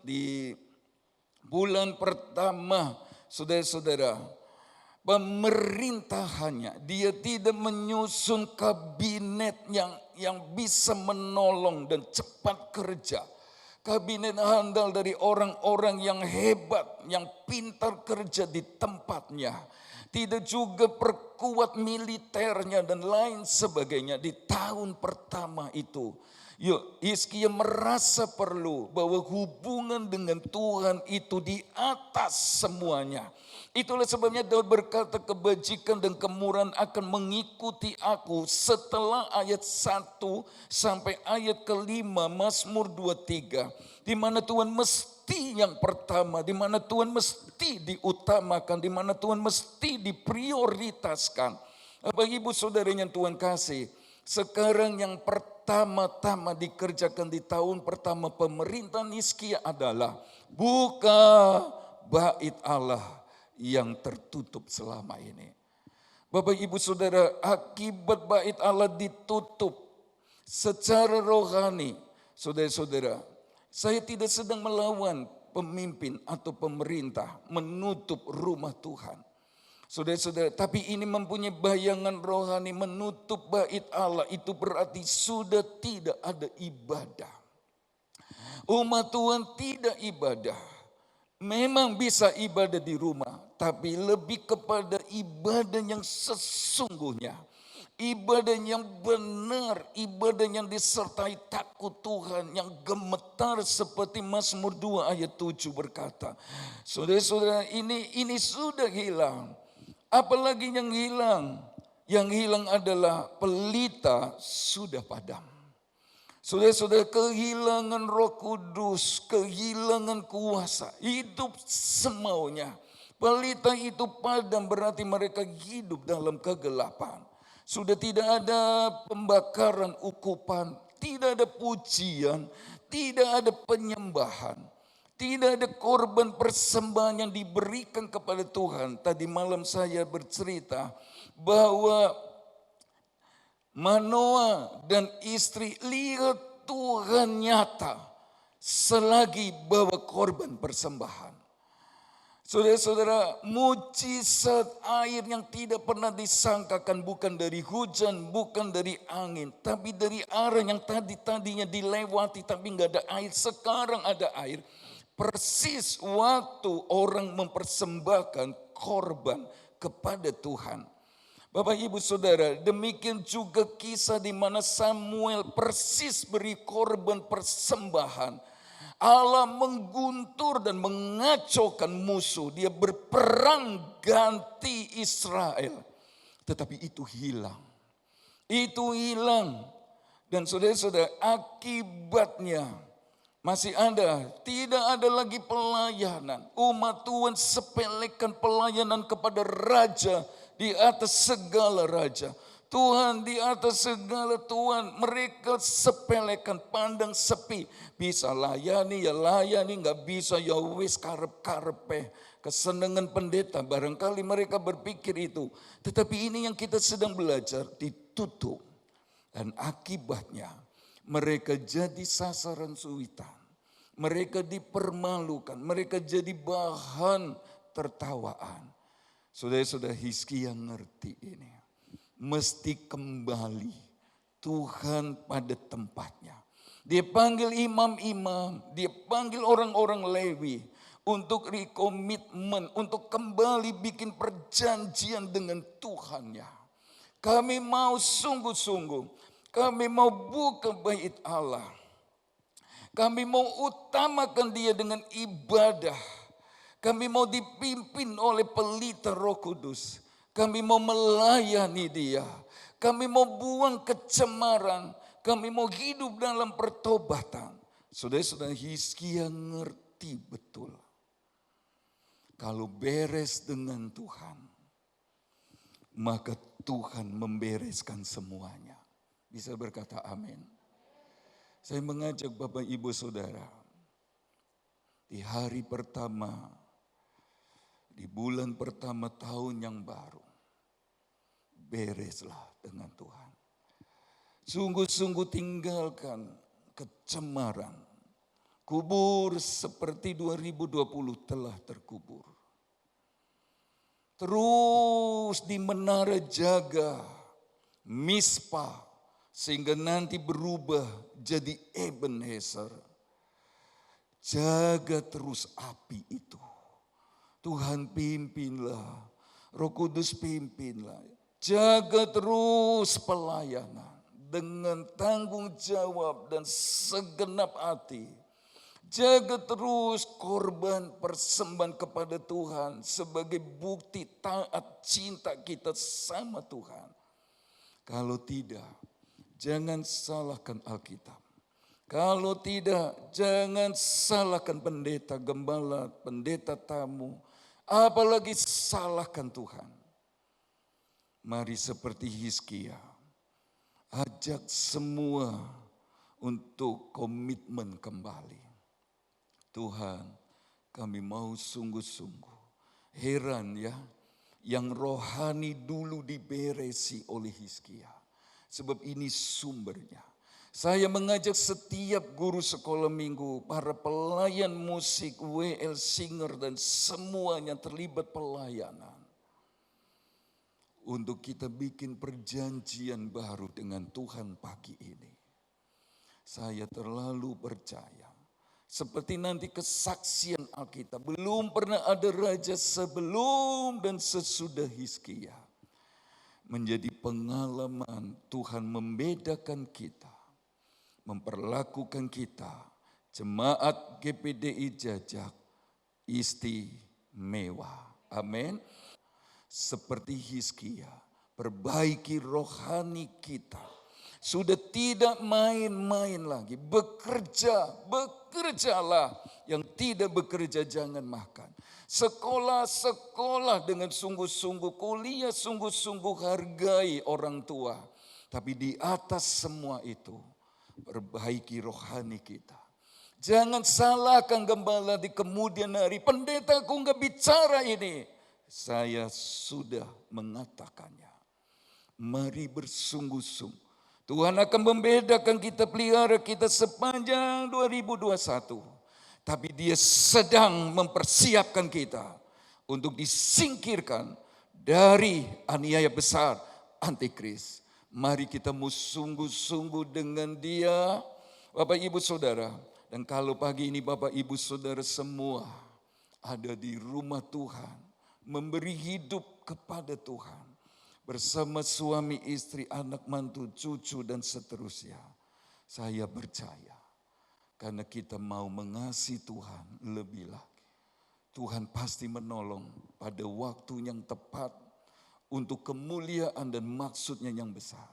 di bulan pertama, saudara-saudara, pemerintahannya, dia tidak menyusun kabinet yang bisa menolong dan cepat kerja. Kabinet handal dari orang-orang yang hebat, yang pintar kerja di tempatnya. Tidak juga perkuat militernya dan lain sebagainya di tahun pertama itu. Hizkia merasa perlu bahwa hubungan dengan Tuhan itu di atas semuanya. Itulah sebabnya Daud berkata, kebajikan dan kemurahan akan mengikuti aku, setelah ayat 1 sampai ayat kelima Mazmur 23. Di mana Tuhan mesti yang pertama, di mana Tuhan mesti diutamakan, di mana Tuhan mesti diprioritaskan. Bapak ibu saudara yang Tuhan kasih, sekarang yang pertama-tama dikerjakan di tahun pertama pemerintahan Hizkia adalah buka bait Allah yang tertutup selama ini. Bapak ibu saudara, akibat bait Allah ditutup secara rohani, saudara-saudara, saya tidak sedang melawan pemimpin atau pemerintah menutup rumah Tuhan. Saudara-saudara, tapi ini mempunyai bayangan rohani, menutup bait Allah itu berarti sudah tidak ada ibadah. Umat Tuhan tidak ibadah. Memang bisa ibadah di rumah, tapi lebih kepada ibadah yang sesungguhnya. Ibadah yang benar, ibadah yang disertai takut Tuhan, yang gemetar seperti Mazmur 2 ayat 7 berkata. Saudara-saudara, ini sudah hilang. Apalagi yang hilang? Yang hilang adalah pelita sudah padam. Saudara-saudara, kehilangan Roh Kudus, kehilangan kuasa, hidup semaunya. Pelita itu padam berarti mereka hidup dalam kegelapan. Sudah tidak ada pembakaran ukupan, tidak ada pujian, tidak ada penyembahan, tidak ada korban persembahan yang diberikan kepada Tuhan. Tadi malam saya bercerita bahwa Manoah dan istri lihat Tuhan nyata selagi bawa korban persembahan. Saudara-saudara, mujizat air yang tidak pernah disangkakan bukan dari hujan, bukan dari angin, tapi dari arah yang tadinya dilewati tapi nggak ada air, sekarang ada air. Persis waktu orang mempersembahkan korban kepada Tuhan. Bapak ibu saudara, demikian juga kisah di mana Samuel persis beri korban persembahan. Allah mengguntur dan mengacaukan musuh. Dia berperang ganti Israel. Tetapi itu hilang. Itu hilang. Dan saudara-saudara, akibatnya masih ada. Tidak ada lagi pelayanan. Umat Tuhan sepelekan pelayanan kepada raja di atas segala raja. Tuhan di atas segala Tuhan. Mereka sepelekan, pandang sepi. Bisa layani ya layani, nggak bisa ya wis karep-karepe. Kesenangan pendeta, barangkali mereka berpikir itu. Tetapi ini yang kita sedang belajar, ditutup. Dan akibatnya mereka jadi sasaran suitan. Mereka dipermalukan, mereka jadi bahan tertawaan. Saudara-saudara, Hizkia ngerti ini. Mesti kembali Tuhan pada tempatnya. Dia panggil imam-imam, dia panggil orang-orang Lewi untuk rekomitmen, untuk kembali bikin perjanjian dengan Tuhannya. Kami mau sungguh-sungguh, kami mau buka bait Allah. Kami mau utamakan dia dengan ibadah. Kami mau dipimpin oleh pelita Roh Kudus. Kami mau melayani dia. Kami mau buang kecemaran. Kami mau hidup dalam pertobatan. Saudara-saudara, Hizkia ngerti betul. Kalau beres dengan Tuhan, maka Tuhan membereskan semuanya. Bisa berkata amin. Saya mengajak Bapak Ibu Saudara, di hari pertama, di bulan pertama tahun yang baru, bereslah dengan Tuhan. Sungguh-sungguh tinggalkan kecemaran. Kubur seperti 2020 telah terkubur. Terus di menara jaga, Mispa, sehingga nanti berubah jadi Ebenezer. Jaga terus api itu. Tuhan pimpinlah, Roh Kudus pimpinlah. Jaga terus pelayanan dengan tanggung jawab dan segenap hati. Jaga terus korban persembahan kepada Tuhan sebagai bukti taat cinta kita sama Tuhan. Kalau tidak, jangan salahkan Alkitab. Kalau tidak, jangan salahkan pendeta, gembala, pendeta tamu. Apalagi salahkan Tuhan. Mari seperti Hizkia, ajak semua untuk komitmen kembali. Tuhan, kami mau sungguh-sungguh. Heran ya, yang rohani dulu diberesi oleh Hizkia. Sebab ini sumbernya. Saya mengajak setiap guru sekolah minggu, para pelayan musik, WL singer dan semuanya terlibat pelayanan. Untuk kita bikin perjanjian baru dengan Tuhan pagi ini. Saya terlalu percaya. Seperti nanti kesaksian Alkitab. Belum pernah ada raja sebelum dan sesudah Hizkia. Menjadi pengalaman Tuhan membedakan kita. Memperlakukan kita. Jemaat GPDI Jajak istimewa. Amin. Seperti Hizkia, perbaiki rohani kita. Sudah tidak main-main lagi, bekerjalah. Yang tidak bekerja jangan makan. Sekolah dengan sungguh-sungguh, kuliah sungguh-sungguh, hargai orang tua. Tapi di atas semua itu, perbaiki rohani kita. Jangan salahkan gembala di kemudian hari, pendeta aku enggak bicara ini. Saya sudah mengatakannya. Mari bersungguh-sungguh. Tuhan akan membedakan kita, pelihara kita sepanjang 2021. Tapi dia sedang mempersiapkan kita untuk disingkirkan dari aniaya besar antikris. Mari kita mau sungguh-sungguh dengan dia, Bapak Ibu Saudara. Dan kalau pagi ini Bapak Ibu Saudara semua ada di rumah Tuhan, memberi hidup kepada Tuhan bersama suami, istri, anak, mantu, cucu dan seterusnya. Saya percaya karena kita mau mengasihi Tuhan lebih lagi. Tuhan pasti menolong pada waktu yang tepat untuk kemuliaan dan maksudnya yang besar.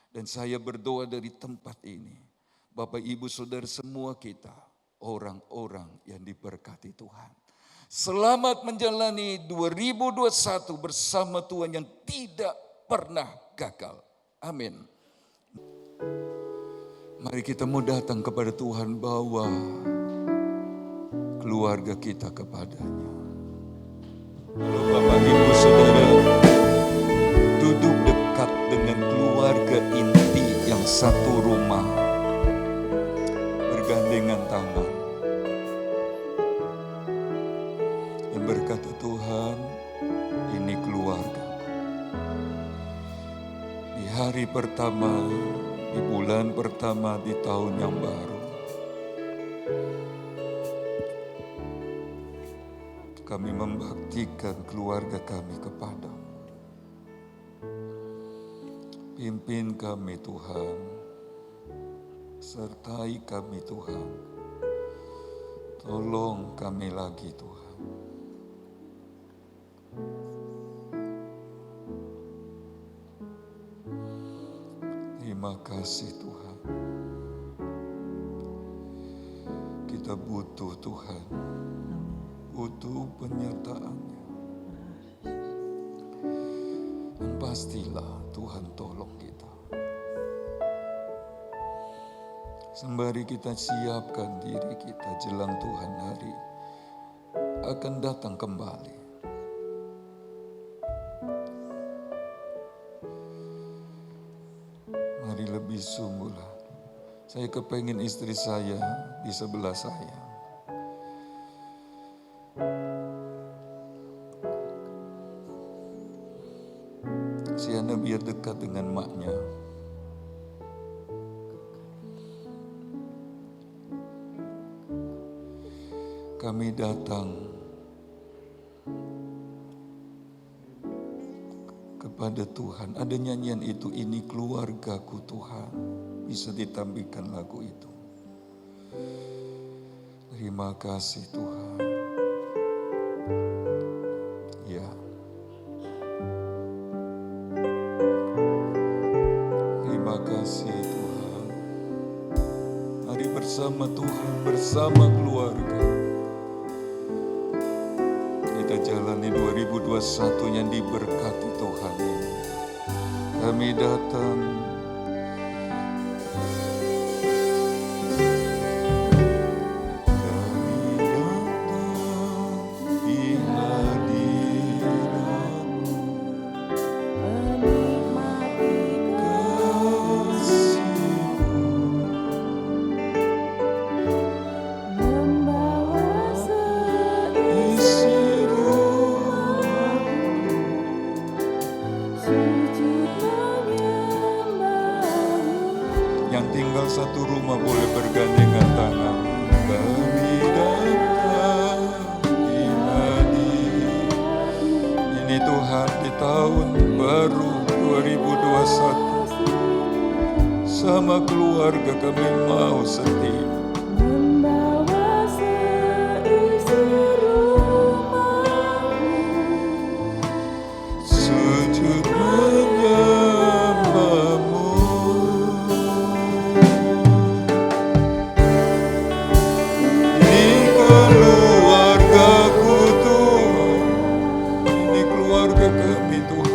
Dan saya berdoa dari tempat ini, Bapak Ibu Saudara semua kita, orang-orang yang diberkati Tuhan. Selamat menjalani 2021 bersama Tuhan yang tidak pernah gagal. Amin. Mari kita mau datang kepada Tuhan, bawa keluarga kita kepadanya. Kalau Bapak Ibu Saudara duduk dekat dengan keluarga inti yang satu rumah, bergandengan tangan, dan berkata, Tuhan, ini keluarga. Di hari pertama, di bulan pertama, di tahun yang baru, kami membaktikan keluarga kami kepadamu. Pimpin kami Tuhan, sertai kami Tuhan, tolong kami lagi Tuhan. Terima kasih Tuhan. Kita butuh Tuhan, butuh penyertaan-Nya. Dan pastilah Tuhan tolong kita. Sembari kita siapkan diri kita jelang Tuhan hari akan datang kembali. Mari lebih sungguhlah. Saya kepengen istri saya di sebelah saya. Siana biar dekat dengan maknya. Kami datang kepada Tuhan. Ada nyanyian itu, ini keluargaku Tuhan. Bisa ditampilkan lagu itu. Terima kasih Tuhan. Ya. Terima kasih Tuhan. Mari bersama Tuhan, bersama keluarga. Kita jalani 2021 yang diberkati Tuhan ini. Kami datang di hadirat-Mu, yang tinggal satu rumah boleh bergandengan tangan. Kami datang di hadirat. Ini Tuhan, di tahun baru 2021 sama keluarga kami mau setia. Sujud menyembah-Mu. Ini keluargaku Tuhan, ini keluarga kami Tuhan.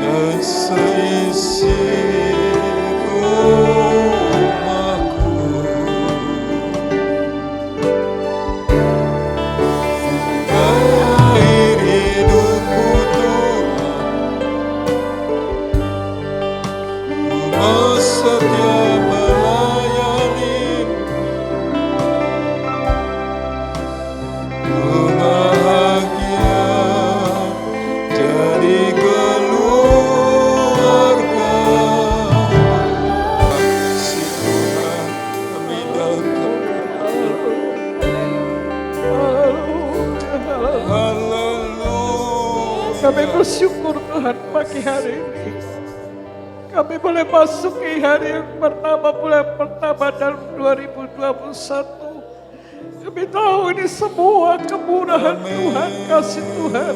Dan seisi rumahku, air hidupku Tuhan, rumah setia melayani, bahagia jadi keluarga. Kasih Tuhan, kami datang. Haleluya. Kami bersyukur Tuhan pagi hari ini. Kami boleh masuk ke hari yang pertama, bulan pertama dalam 2021. Kami tahu ini semua kemurahan Tuhan, kasih Tuhan.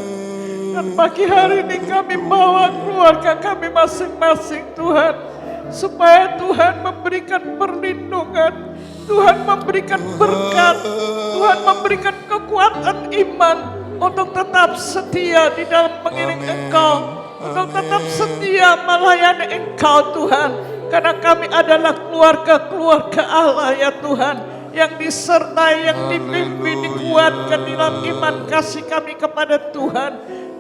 Dan pagi hari ini kami bawa keluarga kami masing-masing Tuhan. Supaya Tuhan memberikan perlindungan, Tuhan memberikan berkat, Tuhan memberikan kekuatan iman untuk tetap setia di dalam mengiring Engkau, untuk tetap setia melayani Engkau Tuhan. Karena kami adalah keluarga-keluarga Allah ya Tuhan, yang disertai, yang dipimpin, dikuatkan di dalam iman kasih kami kepada Tuhan.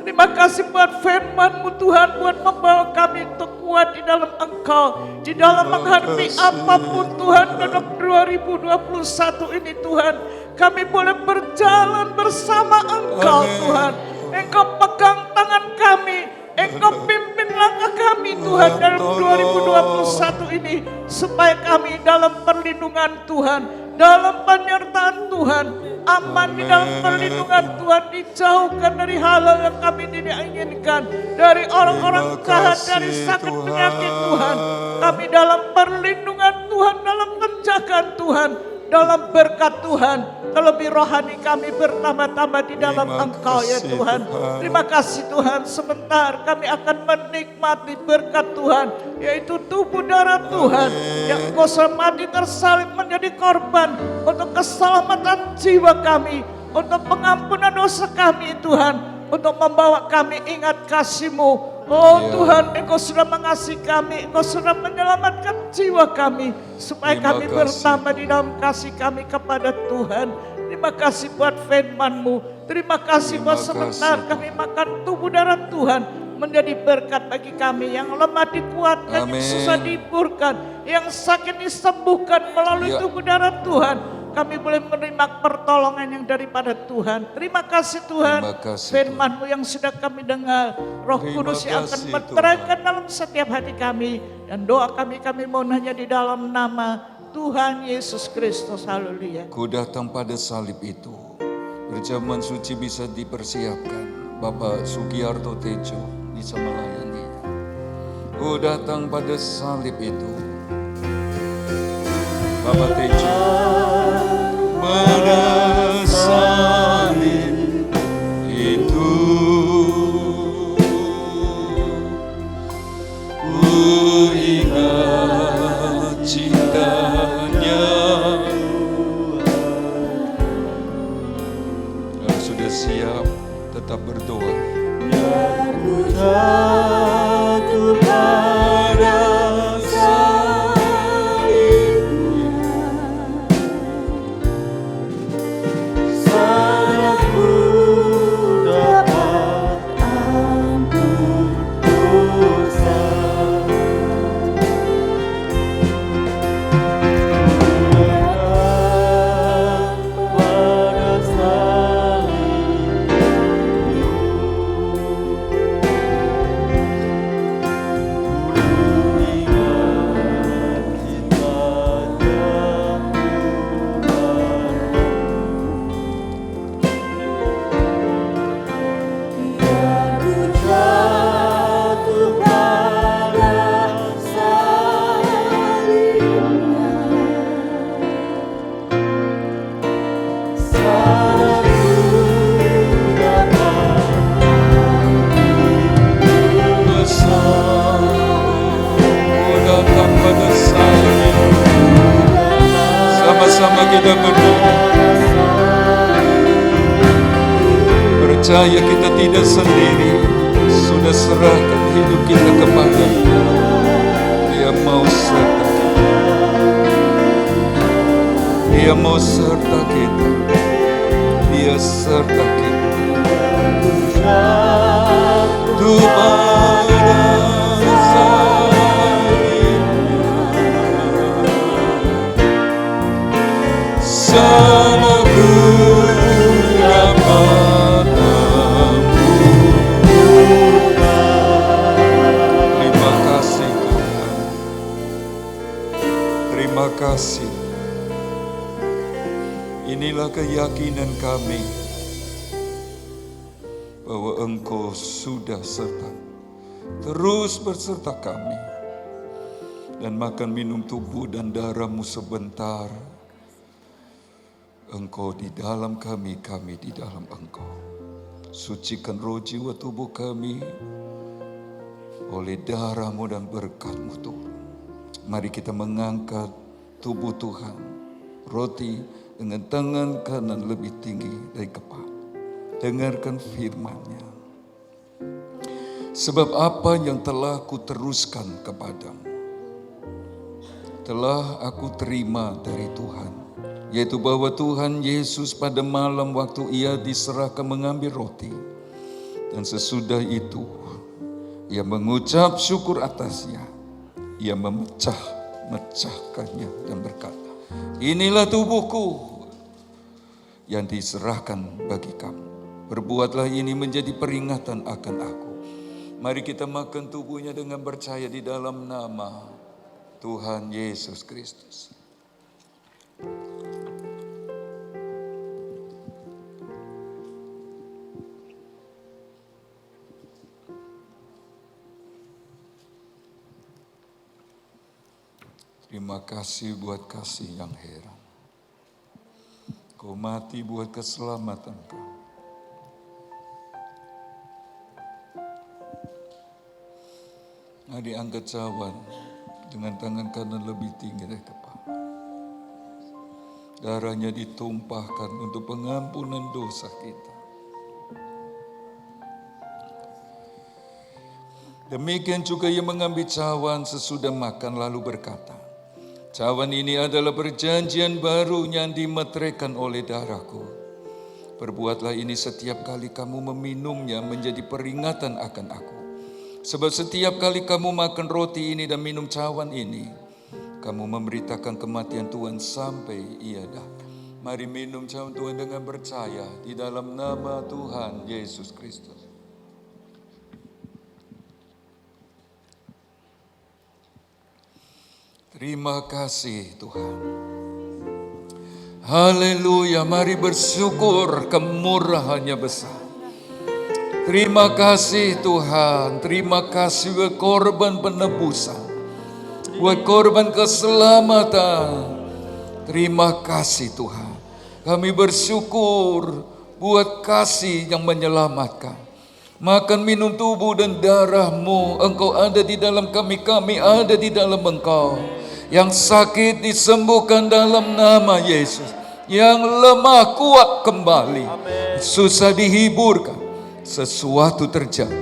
Terima kasih buat firman-Mu Tuhan, buat membawa kami untuk kuat di dalam Engkau, di dalam menghadapi apapun Tuhan dalam 2021 ini Tuhan. Kami boleh berjalan bersama Engkau Tuhan. Engkau pegang tangan kami, Engkau pimpin langkah kami Tuhan dalam 2021 ini. Supaya kami dalam perlindungan Tuhan, dalam penyertaan Tuhan, aman di dalam perlindungan Tuhan, dijauhkan dari hal-hal yang kami tidak inginkan, dari orang-orang jahat, dari sakit penyakit Tuhan. Kami dalam perlindungan Tuhan, dalam penjagaan Tuhan, dalam berkat Tuhan. Terlebih rohani kami bertambah-tambah di dalam Engkau ya Tuhan. Terima kasih Tuhan. Sebentar kami akan menikmati berkat Tuhan, yaitu tubuh darah Tuhan yang Engkau mati tersalib menjadi korban untuk keselamatan jiwa kami, untuk pengampunan dosa kami Tuhan, untuk membawa kami ingat kasih-Mu. Oh Tuhan, Engkau sudah mengasihi kami, Engkau sudah menyelamatkan jiwa kami, supaya kami bertambah di dalam kasih kami kepada Tuhan. Terima kasih buat firman-Mu. Terima kasih buat sebentar kami makan tubuh darah Tuhan, menjadi berkat bagi kami. Yang lemah dikuatkan, yang susah dihiburkan, yang sakit disembuhkan melalui tubuh darah Tuhan. Kami boleh menerima pertolongan yang daripada Tuhan. Terima kasih Tuhan. Firman-Mu yang sudah kami dengar, Roh Kudus yang akan menerangkan dalam setiap hati kami. Dan doa kami mohon hanya di dalam nama Tuhan Yesus Kristus. Haleluya. Ku datang pada salib itu. Berjamuan suci bisa dipersiapkan. Bapak Sugiarto Tejo bisa melayani. Ku datang pada salib itu. Bapak Tejo. Pada salib itu ku ingat cintanya. Kalau sudah siap, tetap berdoa. Biar ku jatuh pada kita berdoa. Percaya kita tidak sendiri, sudah serahkan hidup kita kepada-Nya. Dia mau serta kita. Dia mau serta kita. Dia serta kita. Sama ku dapat terima kasih Tuhan. Terima kasih. Inilah keyakinan kami bahwa Engkau sudah serta, terus berserta kami. Dan makan minum tubuh dan darah-Mu sebentar. Engkau di dalam kami, kami di dalam Engkau. Sucikan roh jiwa tubuh kami oleh darah-Mu dan berkat-Mu Tuhan. Mari kita mengangkat tubuh Tuhan roti dengan tangan kanan lebih tinggi dari kepala. Dengarkan firman-Nya. Sebab apa yang telah kuteruskan kepadamu, telah aku terima dari Tuhan, yaitu bahwa Tuhan Yesus pada malam waktu Ia diserahkan mengambil roti, dan sesudah itu Ia mengucap syukur atasnya, Ia memecah-mecahkannya dan berkata, inilah tubuhku yang diserahkan bagi kamu. Perbuatlah ini menjadi peringatan akan aku. Mari kita makan tubuhnya dengan percaya di dalam nama Tuhan Yesus Kristus. Terima kasih buat kasih yang heran. Kau mati buat keselamatan kami. Mari angkat cawan dengan tangan kanan lebih tinggi dari kepala. Darahnya ditumpahkan untuk pengampunan dosa kita. Demikian juga Ia mengambil cawan sesudah makan lalu berkata, cawan ini adalah perjanjian baru yang dimeteraikan oleh darahku. Perbuatlah ini setiap kali kamu meminumnya menjadi peringatan akan aku. Sebab setiap kali kamu makan roti ini dan minum cawan ini, kamu memberitakan kematian Tuhan sampai Ia datang. Mari minum cawan Tuhan dengan percaya di dalam nama Tuhan Yesus Kristus. Terima kasih Tuhan. Haleluya, mari bersyukur kemurahan-Nya besar. Terima kasih Tuhan, terima kasih buat korban penebusan, buat korban keselamatan. Terima kasih Tuhan. Kami bersyukur buat kasih yang menyelamatkan. Makan minum tubuh dan darah-Mu, Engkau ada di dalam kami, kami ada di dalam Engkau. Yang sakit disembuhkan dalam nama Yesus. Yang lemah kuat kembali. Susah dihiburkan. Sesuatu terjadi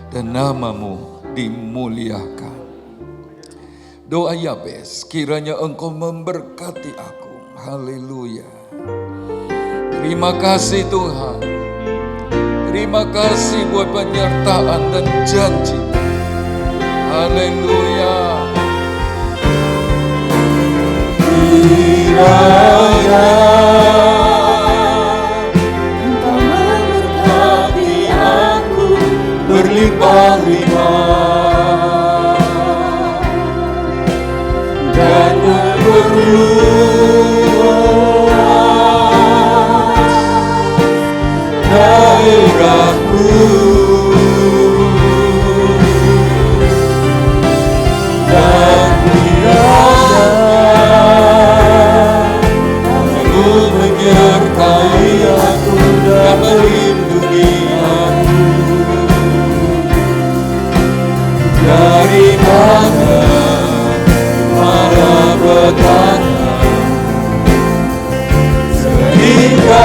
dan nama-Mu dimuliakan. Doa Yabes, kiranya Engkau memberkati aku. Haleluya. Terima kasih Tuhan. Terima kasih buat penyertaan dan janji. Haleluya. Kiranya Engkau memberkati aku berlimpah-limpah dan memperluas daerahku. Dan kiranya Kamu menyertai aku dan melindungi aku dari malapetaka sehingga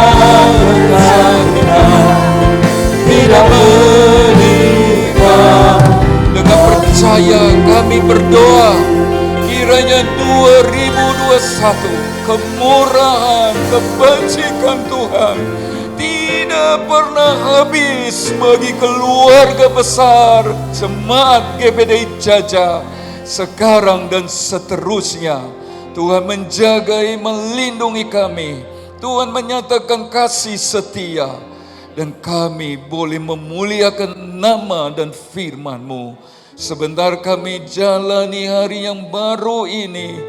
kesakitan tidak menimpa. Dengan percaya kami berdoa, kiranya 2021 kemurahan, kebajikan Tuhan tidak pernah habis bagi keluarga besar Jemaat GPDI Jaja sekarang dan seterusnya. Tuhan menjagai, melindungi kami. Tuhan menyatakan kasih setia dan kami boleh memuliakan nama dan firman-Mu. Sebentar kami jalani hari yang baru ini,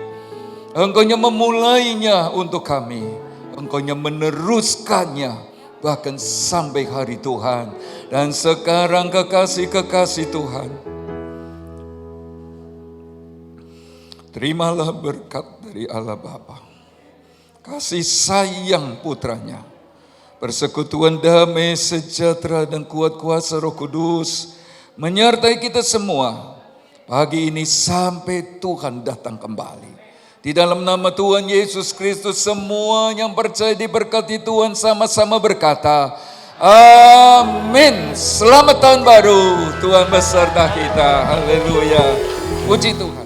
Engkau-Nya memulainya untuk kami, Engkau-Nya meneruskannya bahkan sampai hari Tuhan. Dan sekarang kekasih-kekasih Tuhan, terimalah berkat dari Allah Bapa, kasih sayang putranya, persekutuan damai, sejahtera dan kuat kuasa Roh Kudus menyertai kita semua pagi ini sampai Tuhan datang kembali. Di dalam nama Tuhan Yesus Kristus, semua yang percaya diberkati Tuhan sama-sama berkata, amin. Selamat tahun baru, Tuhan beserta kita. Haleluya. Puji Tuhan.